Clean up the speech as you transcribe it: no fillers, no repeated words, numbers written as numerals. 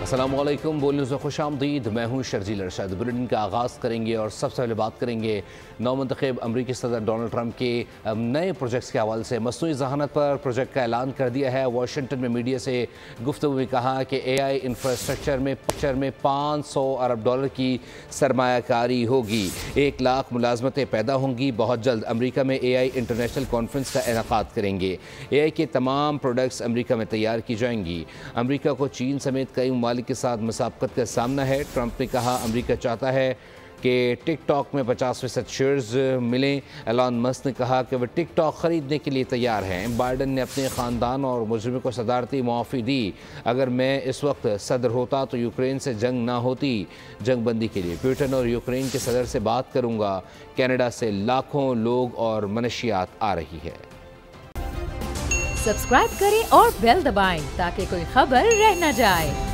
अस्सलाम वालेकुम, बोल न्यूज़ में खुश आमदीद। मैं हूँ शर्जील अरशद। बुलेटिन का आगाज़ करेंगे और सबसे पहले बात करेंगे नौमंतखब अमरीकी सदर डोनाल्ड ट्रंप के नए प्रोजेक्ट्स के हवाले से। मसनूई ज़हानत पर प्रोजेक्ट का ऐलान कर दिया है। वाशिंगटन में मीडिया से गुफ्तगू में कहा कि AI इंफ्रास्ट्रक्चर में $500 अरब की सरमायाकारी होगी। 1 लाख मुलाजमतें पैदा होंगी। बहुत जल्द अमरीका में AI इंटरनेशनल कॉन्फ्रेंस का इनेकाद करेंगे। AI के तमाम प्रोडक्ट्स अमरीका में तैयार की जाएंगी। अमरीका को चीन समेत कई ममालिक के साथ मुसाबकत का सामना है। ट्रंप ने कहा अमरीका चाहता है कि टिकटॉक में 50% शेयर्स मिलें। एलन मस्क ने कहा कि वह टिकटॉक ख़रीदने के लिए तैयार हैं। बाइडन ने अपने ख़ानदान और मुजरिमों को सदारती मुआफ़ी दी। अगर मैं इस वक्त सदर होता तो यूक्रेन से जंग ना होती। जंग बंदी के लिए पुतिन और यूक्रेन के सदर से बात करूँगा। कनाडा से लाखों लोग और मनशियात आ रही है। सब्सक्राइब करें और बेल दबाएं ताकि कोई खबर रह न जाए।